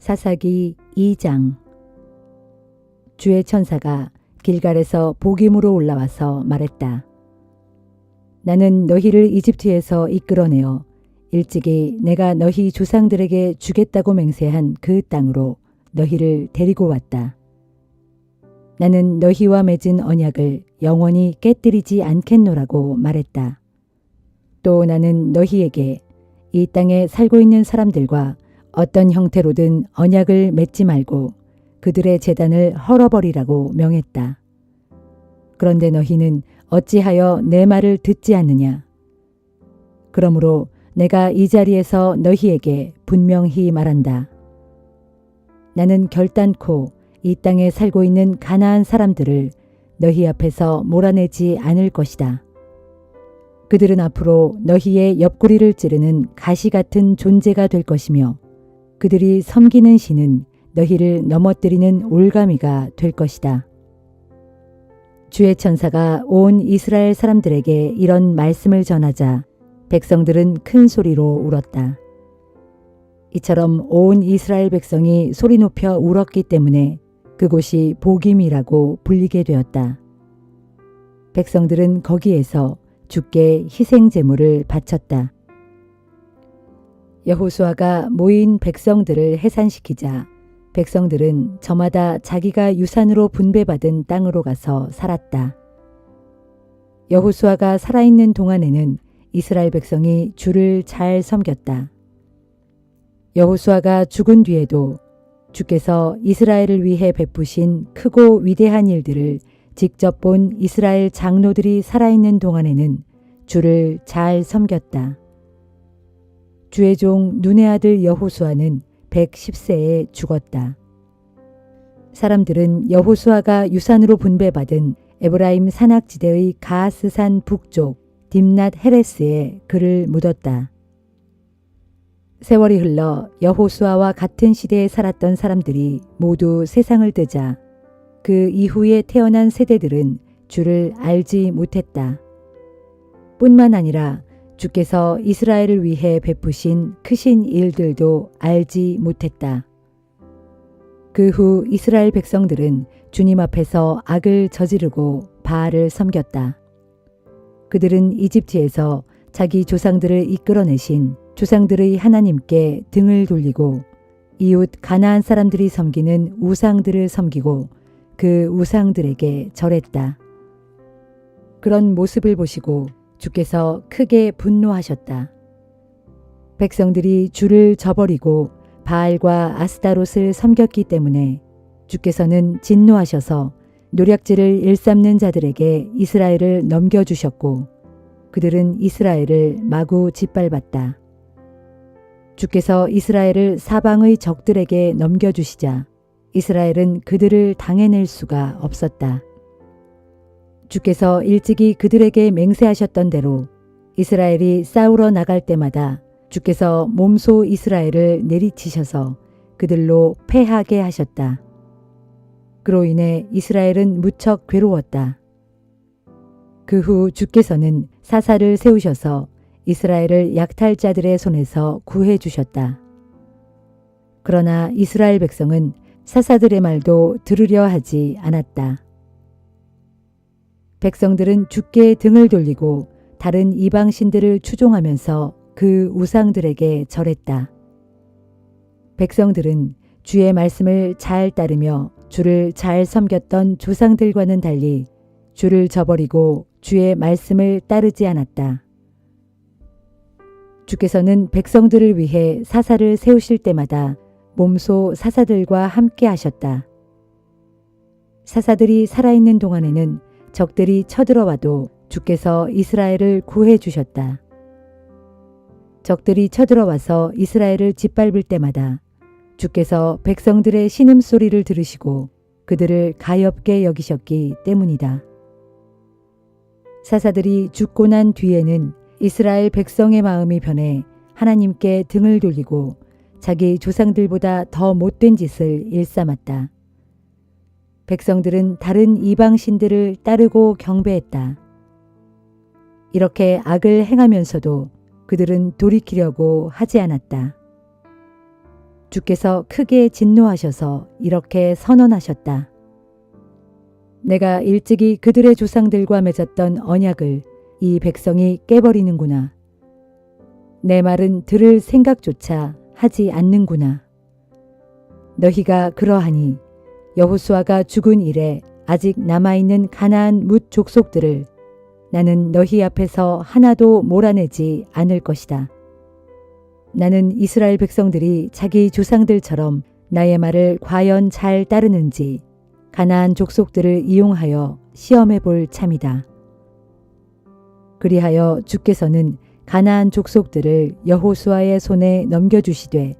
사사기 2장. 주의 천사가 길갈에서 복임으로 올라와서 말했다. 나는 너희를 이집트에서 이끌어내어 일찍이 내가 너희 조상들에게 주겠다고 맹세한 그 땅으로 너희를 데리고 왔다. 나는 너희와 맺은 언약을 영원히 깨뜨리지 않겠노라고 말했다. 또 나는 너희에게 이 땅에 살고 있는 사람들과 어떤 형태로든 언약을 맺지 말고 그들의 제단을 헐어버리라고 명했다. 그런데 너희는 어찌하여 내 말을 듣지 않느냐? 그러므로 내가 이 자리에서 너희에게 분명히 말한다. 나는 결단코 이 땅에 살고 있는 가나안 사람들을 너희 앞에서 몰아내지 않을 것이다. 그들은 앞으로 너희의 옆구리를 찌르는 가시 같은 존재가 될 것이며 그들이 섬기는 신은 너희를 넘어뜨리는 올가미가 될 것이다. 주의 천사가 온 이스라엘 사람들에게 이런 말씀을 전하자 백성들은 큰 소리로 울었다. 이처럼 온 이스라엘 백성이 소리 높여 울었기 때문에 그곳이 복임이라고 불리게 되었다. 백성들은 거기에서 주께 희생 제물을 바쳤다. 여호수아가 모인 백성들을 해산시키자 백성들은 저마다 자기가 유산으로 분배받은 땅으로 가서 살았다. 여호수아가 살아있는 동안에는 이스라엘 백성이 주를 잘 섬겼다. 여호수아가 죽은 뒤에도 주께서 이스라엘을 위해 베푸신 크고 위대한 일들을 직접 본 이스라엘 장로들이 살아있는 동안에는 주를 잘 섬겼다. 주의 종 눈의 아들 여호수아는 110세에 죽었다. 사람들은 여호수아가 유산으로 분배받은 에브라임 산악지대의 가하스산 북쪽 딥낫 헤레스에 그를 묻었다. 세월이 흘러 여호수아와 같은 시대에 살았던 사람들이 모두 세상을 뜨자 그 이후에 태어난 세대들은 주를 알지 못했다. 뿐만 아니라 주께서 이스라엘을 위해 베푸신 크신 일들도 알지 못했다. 그 후 이스라엘 백성들은 주님 앞에서 악을 저지르고 바알을 섬겼다. 그들은 이집트에서 자기 조상들을 이끌어내신 조상들의 하나님께 등을 돌리고 이웃 가나안 사람들이 섬기는 우상들을 섬기고 그 우상들에게 절했다. 그런 모습을 보시고 주께서 크게 분노하셨다. 백성들이 주를 저버리고 바알과 아스타롯을 섬겼기 때문에 주께서는 진노하셔서 노략질을 일삼는 자들에게 이스라엘을 넘겨주셨고 그들은 이스라엘을 마구 짓밟았다. 주께서 이스라엘을 사방의 적들에게 넘겨주시자 이스라엘은 그들을 당해낼 수가 없었다. 주께서 일찍이 그들에게 맹세하셨던 대로 이스라엘이 싸우러 나갈 때마다 주께서 몸소 이스라엘을 내리치셔서 그들로 패하게 하셨다. 그로 인해 이스라엘은 무척 괴로웠다. 그 후 주께서는 사사를 세우셔서 이스라엘을 약탈자들의 손에서 구해 주셨다. 그러나 이스라엘 백성은 사사들의 말도 들으려 하지 않았다. 백성들은 주께 등을 돌리고 다른 이방신들을 추종하면서 그 우상들에게 절했다. 백성들은 주의 말씀을 잘 따르며 주를 잘 섬겼던 조상들과는 달리 주를 저버리고 주의 말씀을 따르지 않았다. 주께서는 백성들을 위해 사사를 세우실 때마다 몸소 사사들과 함께 하셨다. 사사들이 살아있는 동안에는 적들이 쳐들어와도 주께서 이스라엘을 구해 주셨다. 적들이 쳐들어와서 이스라엘을 짓밟을 때마다 주께서 백성들의 신음소리를 들으시고 그들을 가엾게 여기셨기 때문이다. 사사들이 죽고 난 뒤에는 이스라엘 백성의 마음이 변해 하나님께 등을 돌리고 자기 조상들보다 더 못된 짓을 일삼았다. 백성들은 다른 이방신들을 따르고 경배했다. 이렇게 악을 행하면서도 그들은 돌이키려고 하지 않았다. 주께서 크게 진노하셔서 이렇게 선언하셨다. 내가 일찍이 그들의 조상들과 맺었던 언약을 이 백성이 깨버리는구나. 내 말은 들을 생각조차 하지 않는구나. 너희가 그러하니 여호수아가 죽은 이래 아직 남아있는 가나안 뭇 족속들을 나는 너희 앞에서 하나도 몰아내지 않을 것이다. 나는 이스라엘 백성들이 자기 조상들처럼 나의 말을 과연 잘 따르는지 가나안 족속들을 이용하여 시험해 볼 참이다. 그리하여 주께서는 가나안 족속들을 여호수아의 손에 넘겨주시되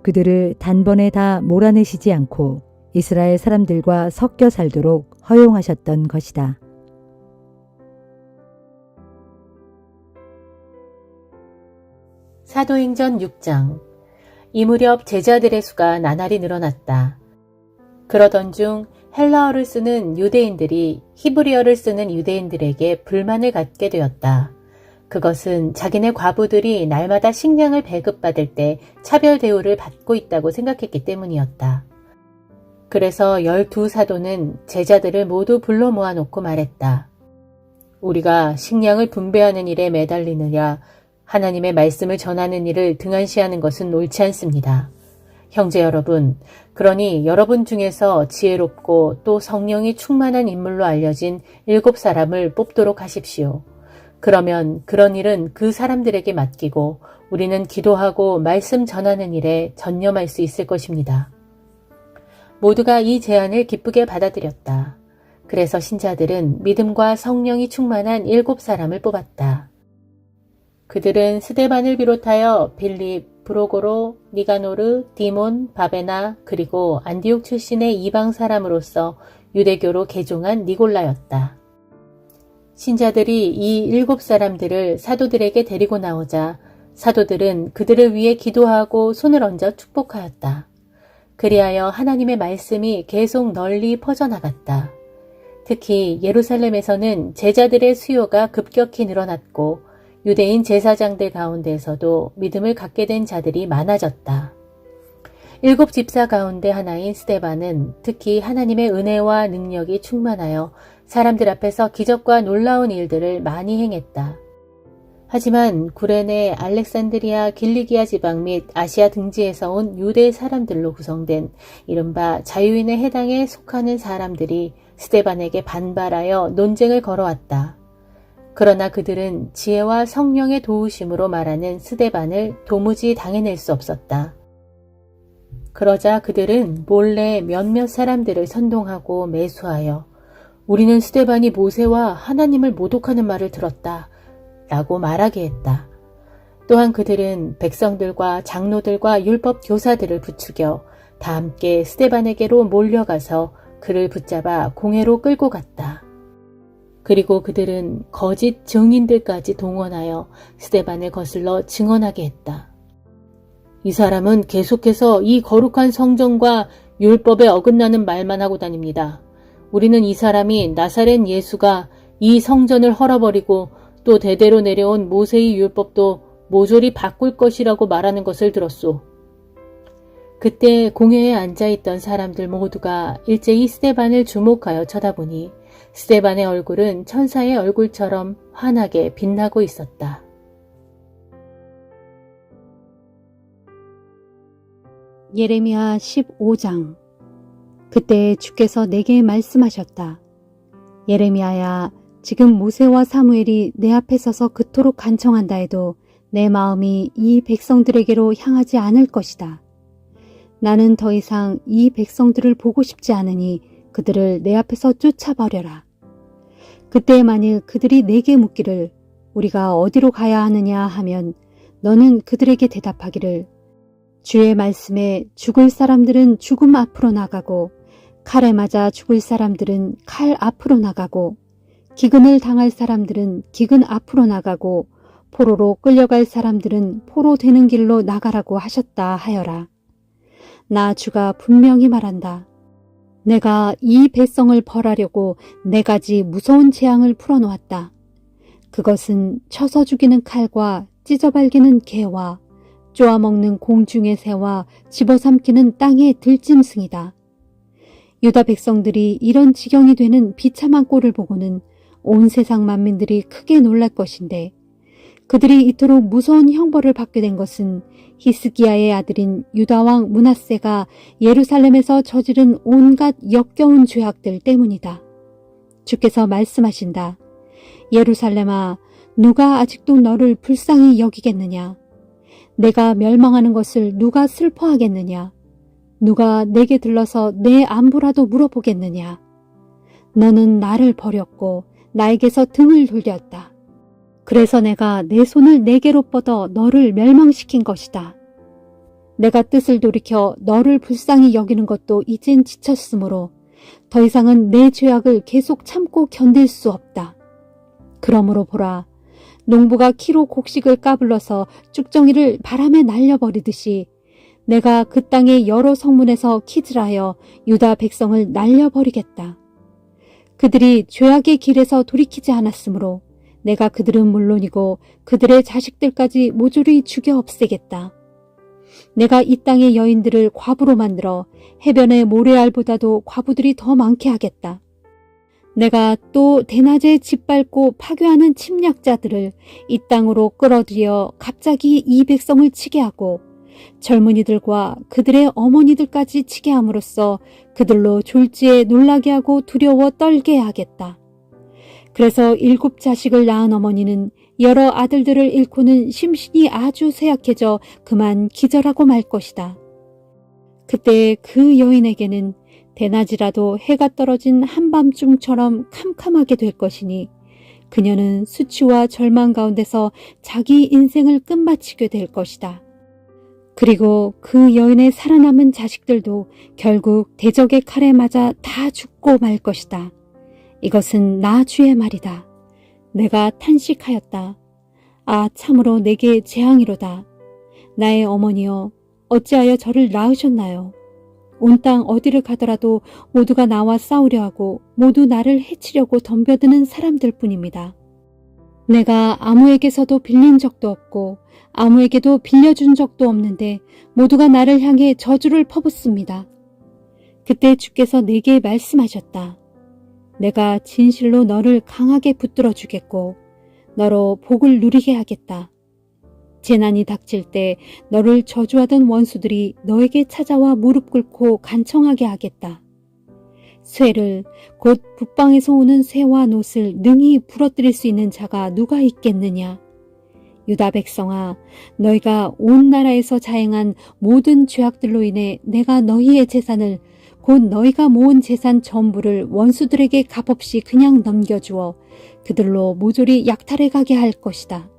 그들을 단번에 다 몰아내시지 않고 이스라엘 사람들과 섞여 살도록 허용하셨던 것이다. 사도행전 6장. 이 무렵 제자들의 수가 나날이 늘어났다. 그러던 중 헬라어를 쓰는 유대인들이 히브리어를 쓰는 유대인들에게 불만을 갖게 되었다. 그것은 자기네 과부들이 날마다 식량을 배급받을 때 차별 대우를 받고 있다고 생각했기 때문이었다. 그래서 12사도는 제자들을 모두 불러 모아놓고 말했다. 우리가 식량을 분배하는 일에 매달리느냐 하나님의 말씀을 전하는 일을 등한시하는 것은 옳지 않습니다. 형제 여러분, 그러니 여러분 중에서 지혜롭고 또 성령이 충만한 인물로 알려진 7사람을 뽑도록 하십시오. 그러면 그런 일은 그 사람들에게 맡기고 우리는 기도하고 말씀 전하는 일에 전념할 수 있을 것입니다. 모두가 이 제안을 기쁘게 받아들였다. 그래서 신자들은 믿음과 성령이 충만한 7사람을 뽑았다. 그들은 스데반을 비롯하여 빌립, 브로고로, 니가노르, 디몬, 바베나 그리고 안디옥 출신의 이방 사람으로서 유대교로 개종한 니골라였다. 신자들이 이 7사람들을 사도들에게 데리고 나오자 사도들은 그들을 위해 기도하고 손을 얹어 축복하였다. 그리하여 하나님의 말씀이 계속 널리 퍼져나갔다. 특히 예루살렘에서는 제자들의 수요가 급격히 늘어났고 유대인 제사장들 가운데에서도 믿음을 갖게 된 자들이 많아졌다. 7 집사 가운데 하나인 스데반은 특히 하나님의 은혜와 능력이 충만하여 사람들 앞에서 기적과 놀라운 일들을 많이 행했다. 하지만 구레네, 알렉산드리아, 길리기아 지방 및 아시아 등지에서 온 유대 사람들로 구성된 이른바 자유인의 해당에 속하는 사람들이 스데반에게 반발하여 논쟁을 걸어왔다. 그러나 그들은 지혜와 성령의 도우심으로 말하는 스데반을 도무지 당해낼 수 없었다. 그러자 그들은 몰래 몇몇 사람들을 선동하고 매수하여 우리는 스데반이 모세와 하나님을 모독하는 말을 들었다 라고 말하게 했다. 또한 그들은 백성들과 장로들과 율법 교사들을 부추겨 다 함께 스데반에게로 몰려가서 그를 붙잡아 공회로 끌고 갔다. 그리고 그들은 거짓 증인들까지 동원하여 스데반을 거슬러 증언하게 했다. 이 사람은 계속해서 이 거룩한 성전과 율법에 어긋나는 말만 하고 다닙니다. 우리는 이 사람이 나사렛 예수가 이 성전을 헐어버리고 또 대대로 내려온 모세의 율법도 모조리 바꿀 것이라고 말하는 것을 들었소. 그때 공회에 앉아있던 사람들 모두가 일제히 스데반을 주목하여 쳐다보니 스데반의 얼굴은 천사의 얼굴처럼 환하게 빛나고 있었다. 예레미야 15장. 그때 주께서 내게 말씀하셨다. 예레미야야, 지금 모세와 사무엘이 내 앞에 서서 그토록 간청한다 해도 내 마음이 이 백성들에게로 향하지 않을 것이다. 나는 더 이상 이 백성들을 보고 싶지 않으니 그들을 내 앞에서 쫓아버려라. 그때 만일 그들이 내게 묻기를 우리가 어디로 가야 하느냐 하면 너는 그들에게 대답하기를 주의 말씀에 죽을 사람들은 죽음 앞으로 나가고 칼에 맞아 죽을 사람들은 칼 앞으로 나가고 기근을 당할 사람들은 기근 앞으로 나가고 포로로 끌려갈 사람들은 포로 되는 길로 나가라고 하셨다 하여라. 나 주가 분명히 말한다. 내가 이 백성을 벌하려고 4가지 무서운 재앙을 풀어놓았다. 그것은 쳐서 죽이는 칼과 찢어발기는 개와 쪼아먹는 공중의 새와 집어삼키는 땅의 들짐승이다. 유다 백성들이 이런 지경이 되는 비참한 꼴을 보고는 온 세상 만민들이 크게 놀랄 것인데, 그들이 이토록 무서운 형벌을 받게 된 것은 히스기야의 아들인 유다왕 므낫세가 예루살렘에서 저지른 온갖 역겨운 죄악들 때문이다. 주께서 말씀하신다. 예루살렘아, 누가 아직도 너를 불쌍히 여기겠느냐? 내가 멸망하는 것을 누가 슬퍼하겠느냐? 누가 내게 들러서 내 안부라도 물어보겠느냐? 너는 나를 버렸고 나에게서 등을 돌렸다. 그래서 내가 내 손을 내게로 뻗어 너를 멸망시킨 것이다. 내가 뜻을 돌이켜 너를 불쌍히 여기는 것도 이젠 지쳤으므로 더 이상은 내 죄악을 계속 참고 견딜 수 없다. 그러므로 보라, 농부가 키로 곡식을 까불러서 쭉정이를 바람에 날려버리듯이 내가 그 땅의 여러 성문에서 키질하여 유다 백성을 날려버리겠다. 그들이 죄악의 길에서 돌이키지 않았으므로 내가 그들은 물론이고 그들의 자식들까지 모조리 죽여 없애겠다. 내가 이 땅의 여인들을 과부로 만들어 해변의 모래알보다도 과부들이 더 많게 하겠다. 내가 또 대낮에 짓밟고 파괴하는 침략자들을 이 땅으로 끌어들여 갑자기 이 백성을 치게 하고 젊은이들과 그들의 어머니들까지 치게 함으로써 그들로 졸지에 놀라게 하고 두려워 떨게 하겠다. 그래서 7 자식을 낳은 어머니는 여러 아들들을 잃고는 심신이 아주 쇠약해져 그만 기절하고 말 것이다. 그때 그 여인에게는 대낮이라도 해가 떨어진 한밤중처럼 캄캄하게 될 것이니 그녀는 수치와 절망 가운데서 자기 인생을 끝마치게 될 것이다. 그리고 그 여인의 살아남은 자식들도 결국 대적의 칼에 맞아 다 죽고 말 것이다. 이것은 나 주의 말이다. 내가 탄식하였다. 아, 참으로 내게 재앙이로다. 나의 어머니여, 어찌하여 저를 낳으셨나요? 온 땅 어디를 가더라도 모두가 나와 싸우려 하고 모두 나를 해치려고 덤벼드는 사람들 뿐입니다. 내가 아무에게서도 빌린 적도 없고 아무에게도 빌려준 적도 없는데 모두가 나를 향해 저주를 퍼붓습니다. 그때 주께서 내게 말씀하셨다. 내가 진실로 너를 강하게 붙들어 주겠고 너로 복을 누리게 하겠다. 재난이 닥칠 때 너를 저주하던 원수들이 너에게 찾아와 무릎 꿇고 간청하게 하겠다. 쇠를, 곧 북방에서 오는 쇠와 놋을 능히 부러뜨릴 수 있는 자가 누가 있겠느냐? 유다 백성아, 너희가 온 나라에서 자행한 모든 죄악들로 인해 내가 너희의 재산을, 곧 너희가 모은 재산 전부를 원수들에게 값없이 그냥 넘겨주어 그들로 모조리 약탈해 가게 할 것이다.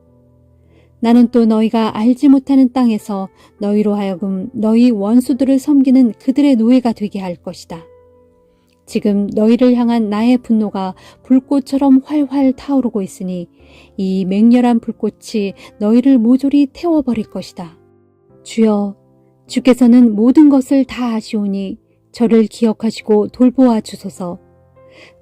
나는 또 너희가 알지 못하는 땅에서 너희로 하여금 너희 원수들을 섬기는 그들의 노예가 되게 할 것이다. 지금 너희를 향한 나의 분노가 불꽃처럼 활활 타오르고 있으니 이 맹렬한 불꽃이 너희를 모조리 태워버릴 것이다. 주여, 주께서는 모든 것을 다 아시오니 저를 기억하시고 돌보아 주소서.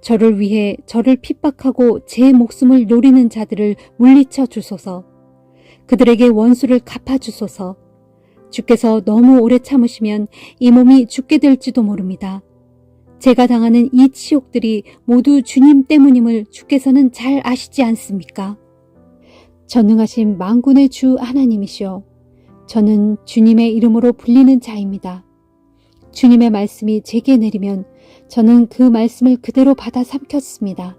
저를 위해 저를 핍박하고 제 목숨을 노리는 자들을 물리쳐 주소서. 그들에게 원수를 갚아주소서. 주께서 너무 오래 참으시면 이 몸이 죽게 될지도 모릅니다. 제가 당하는 이 치욕들이 모두 주님 때문임을 주께서는 잘 아시지 않습니까? 전능하신 만군의 주 하나님이시여, 저는 주님의 이름으로 불리는 자입니다. 주님의 말씀이 제게 내리면 저는 그 말씀을 그대로 받아 삼켰습니다.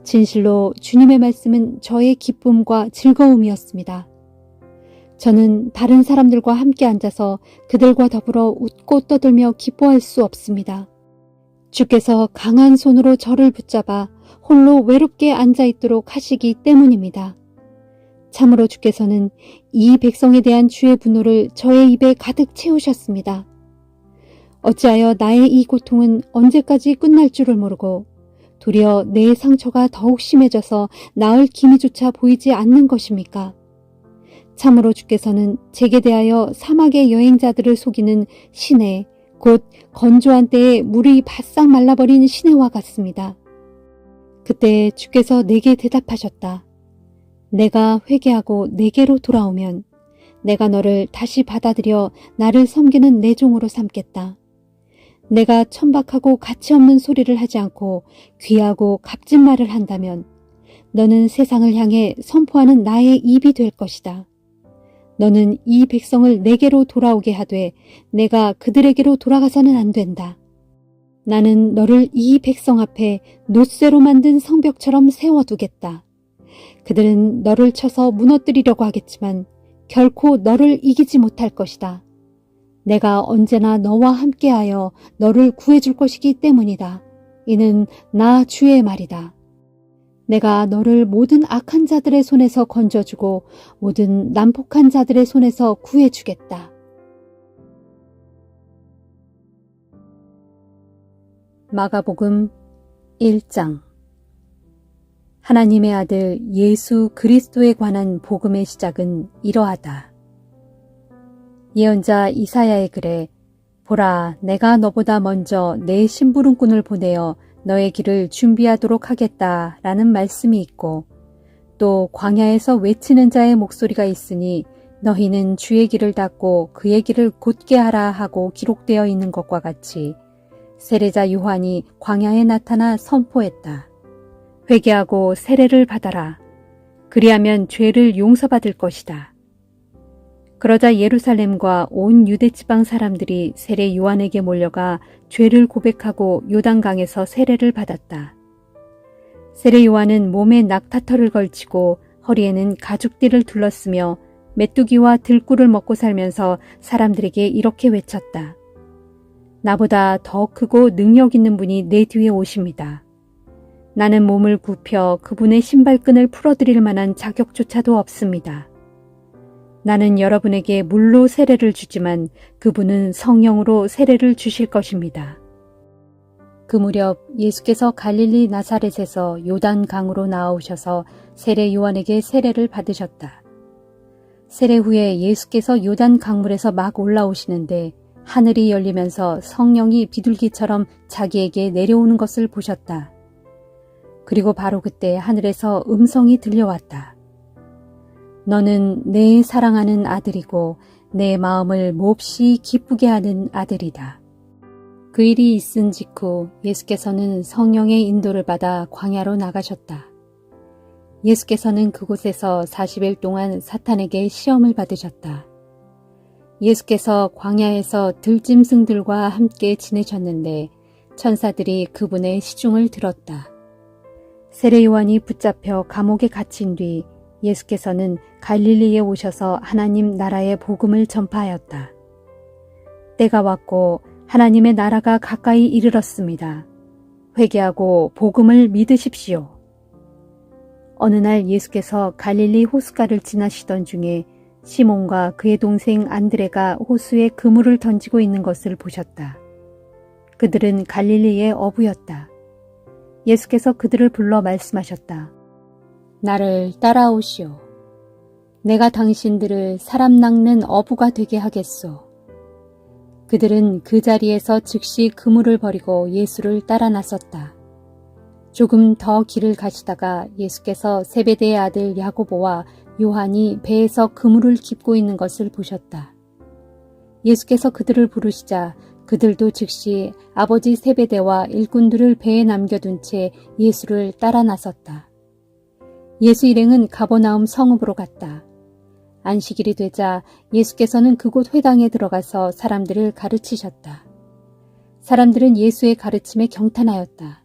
진실로 주님의 말씀은 저의 기쁨과 즐거움이었습니다. 저는 다른 사람들과 함께 앉아서 그들과 더불어 웃고 떠들며 기뻐할 수 없습니다. 주께서 강한 손으로 저를 붙잡아 홀로 외롭게 앉아있도록 하시기 때문입니다. 참으로 주께서는 이 백성에 대한 주의 분노를 저의 입에 가득 채우셨습니다. 어찌하여 나의 이 고통은 언제까지 끝날 줄을 모르고 도리어 내 상처가 더욱 심해져서 나을 기미조차 보이지 않는 것입니까? 참으로 주께서는 제게 대하여 사막의 여행자들을 속이는 시내, 곧 건조한 때에 물이 바싹 말라버린 시내와 같습니다. 그때 주께서 내게 대답하셨다. 내가 회개하고 내게로 돌아오면 내가 너를 다시 받아들여 나를 섬기는 내 종으로 삼겠다. 내가 천박하고 가치없는 소리를 하지 않고 귀하고 값진 말을 한다면 너는 세상을 향해 선포하는 나의 입이 될 것이다. 너는 이 백성을 내게로 돌아오게 하되 내가 그들에게로 돌아가서는 안 된다. 나는 너를 이 백성 앞에 놋쇠로 만든 성벽처럼 세워두겠다. 그들은 너를 쳐서 무너뜨리려고 하겠지만 결코 너를 이기지 못할 것이다. 내가 언제나 너와 함께하여 너를 구해줄 것이기 때문이다. 이는 나 주의 말이다. 내가 너를 모든 악한 자들의 손에서 건져주고 모든 난폭한 자들의 손에서 구해주겠다. 마가복음 1장. 하나님의 아들 예수 그리스도에 관한 복음의 시작은 이러하다. 예언자 이사야의 글에 보라, 내가 너보다 먼저 내 심부름꾼을 보내어 너의 길을 준비하도록 하겠다 라는 말씀이 있고, 또 광야에서 외치는 자의 목소리가 있으니 너희는 주의 길을 닫고 그의 길을 곧게 하라 하고 기록되어 있는 것과 같이 세례자 요한이 광야에 나타나 선포했다. 회개하고 세례를 받아라. 그리하면 죄를 용서받을 것이다. 그러자 예루살렘과 온 유대 지방 사람들이 세례 요한에게 몰려가 죄를 고백하고 요단강에서 세례를 받았다. 세례 요한은 몸에 낙타털을 걸치고 허리에는 가죽띠를 둘렀으며 메뚜기와 들꿀을 먹고 살면서 사람들에게 이렇게 외쳤다. 나보다 더 크고 능력 있는 분이 내 뒤에 오십니다. 나는 몸을 굽혀 그분의 신발끈을 풀어드릴 만한 자격조차도 없습니다. 나는 여러분에게 물로 세례를 주지만 그분은 성령으로 세례를 주실 것입니다. 그 무렵 예수께서 갈릴리 나사렛에서 요단 강으로 나오셔서 세례 요한에게 세례를 받으셨다. 세례 후에 예수께서 요단 강물에서 막 올라오시는데 하늘이 열리면서 성령이 비둘기처럼 자기에게 내려오는 것을 보셨다. 그리고 바로 그때 하늘에서 음성이 들려왔다. 너는 내 사랑하는 아들이고 내 마음을 몹시 기쁘게 하는 아들이다. 그 일이 있은 직후 예수께서는 성령의 인도를 받아 광야로 나가셨다. 예수께서는 그곳에서 40일 동안 사탄에게 시험을 받으셨다. 예수께서 광야에서 들짐승들과 함께 지내셨는데 천사들이 그분의 시중을 들었다. 세례 요한이 붙잡혀 감옥에 갇힌 뒤 예수께서는 갈릴리에 오셔서 하나님 나라의 복음을 전파하였다. 때가 왔고 하나님의 나라가 가까이 이르렀습니다. 회개하고 복음을 믿으십시오. 어느 날 예수께서 갈릴리 호숫가를 지나시던 중에 시몬과 그의 동생 안드레가 호수에 그물을 던지고 있는 것을 보셨다. 그들은 갈릴리의 어부였다. 예수께서 그들을 불러 말씀하셨다. 나를 따라오시오. 내가 당신들을 사람 낚는 어부가 되게 하겠소. 그들은 그 자리에서 즉시 그물을 버리고 예수를 따라 나섰다. 조금 더 길을 가시다가 예수께서 세베대의 아들 야고보와 요한이 배에서 그물을 깁고 있는 것을 보셨다. 예수께서 그들을 부르시자 그들도 즉시 아버지 세베대와 일꾼들을 배에 남겨둔 채 예수를 따라 나섰다. 예수 일행은 가버나움 성읍으로 갔다. 안식일이 되자 예수께서는 그곳 회당에 들어가서 사람들을 가르치셨다. 사람들은 예수의 가르침에 경탄하였다.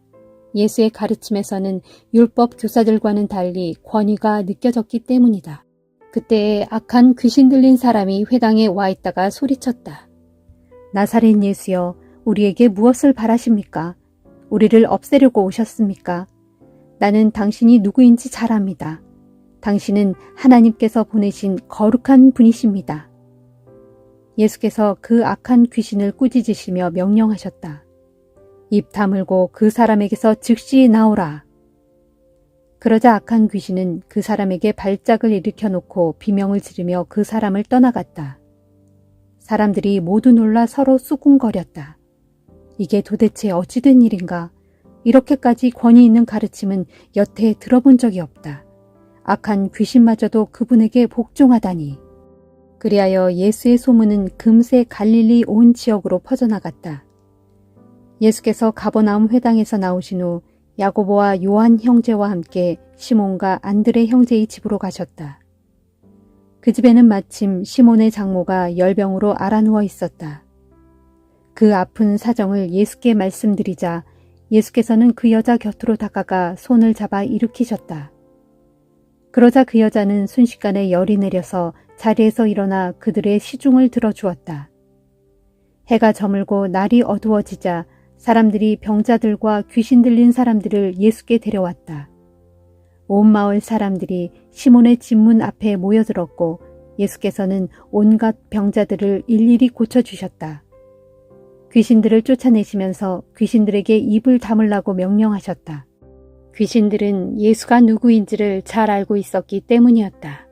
예수의 가르침에서는 율법 교사들과는 달리 권위가 느껴졌기 때문이다. 그때에 악한 귀신 들린 사람이 회당에 와 있다가 소리쳤다. 나사렛 예수여, 우리에게 무엇을 바라십니까? 우리를 없애려고 오셨습니까? 나는 당신이 누구인지 잘 압니다. 당신은 하나님께서 보내신 거룩한 분이십니다. 예수께서 그 악한 귀신을 꾸짖으시며 명령하셨다. 입 다물고 그 사람에게서 즉시 나오라. 그러자 악한 귀신은 그 사람에게 발작을 일으켜 놓고 비명을 지르며 그 사람을 떠나갔다. 사람들이 모두 놀라 서로 쑥궁거렸다. 이게 도대체 어찌된 일인가? 이렇게까지 권위 있는 가르침은 여태 들어본 적이 없다. 악한 귀신마저도 그분에게 복종하다니. 그리하여 예수의 소문은 금세 갈릴리 온 지역으로 퍼져나갔다. 예수께서 가버나움 회당에서 나오신 후 야고보와 요한 형제와 함께 시몬과 안드레 형제의 집으로 가셨다. 그 집에는 마침 시몬의 장모가 열병으로 앓아누워 있었다. 그 아픈 사정을 예수께 말씀드리자 예수께서는 그 여자 곁으로 다가가 손을 잡아 일으키셨다. 그러자 그 여자는 순식간에 열이 내려서 자리에서 일어나 그들의 시중을 들어주었다. 해가 저물고 날이 어두워지자 사람들이 병자들과 귀신 들린 사람들을 예수께 데려왔다. 온 마을 사람들이 시몬의 집문 앞에 모여들었고 예수께서는 온갖 병자들을 일일이 고쳐주셨다. 귀신들을 쫓아내시면서 귀신들에게 입을 다물라고 명령하셨다. 귀신들은 예수가 누구인지를 잘 알고 있었기 때문이었다.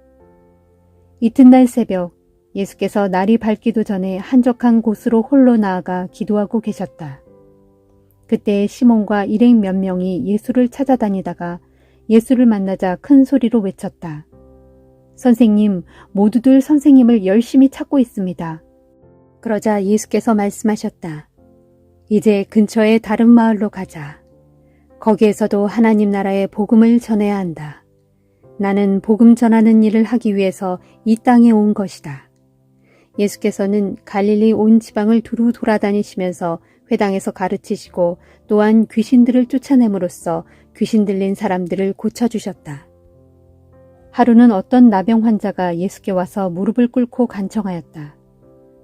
이튿날 새벽 예수께서 날이 밝기도 전에 한적한 곳으로 홀로 나아가 기도하고 계셨다. 그때 시몬과 일행 몇 명이 예수를 찾아다니다가 예수를 만나자 큰 소리로 외쳤다. 선생님, 모두들 선생님을 열심히 찾고 있습니다. 그러자 예수께서 말씀하셨다. 이제 근처의 다른 마을로 가자. 거기에서도 하나님 나라의 복음을 전해야 한다. 나는 복음 전하는 일을 하기 위해서 이 땅에 온 것이다. 예수께서는 갈릴리 온 지방을 두루 돌아다니시면서 회당에서 가르치시고 또한 귀신들을 쫓아냄으로써 귀신 들린 사람들을 고쳐주셨다. 하루는 어떤 나병 환자가 예수께 와서 무릎을 꿇고 간청하였다.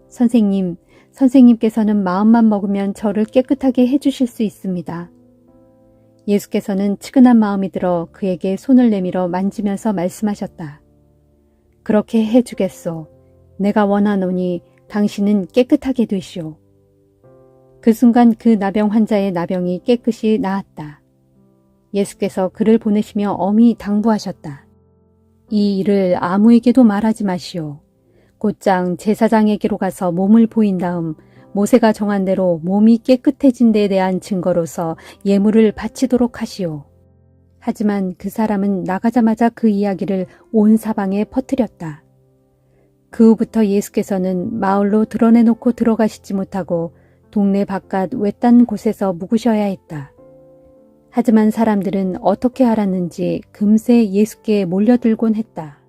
선생님, 선생님께서는 마음만 먹으면 저를 깨끗하게 해주실 수 있습니다. 예수께서는 측은한 마음이 들어 그에게 손을 내밀어 만지면서 말씀하셨다. 그렇게 해주겠소. 내가 원하노니 당신은 깨끗하게 되시오. 그 순간 그 나병 환자의 나병이 깨끗이 나았다. 예수께서 그를 보내시며 엄히 당부하셨다. 이 일을 아무에게도 말하지 마시오. 곧장 제사장에게로 가서 몸을 보인 다음 모세가 정한 대로 몸이 깨끗해진 데에 대한 증거로서 예물을 바치도록 하시오. 하지만 그 사람은 나가자마자 그 이야기를 온 사방에 퍼뜨렸다. 그 후부터 예수께서는 마을로 드러내놓고 들어가시지 못하고 동네 바깥 외딴 곳에서 묵으셔야 했다. 하지만 사람들은 어떻게 알았는지 금세 예수께 몰려들곤 했다.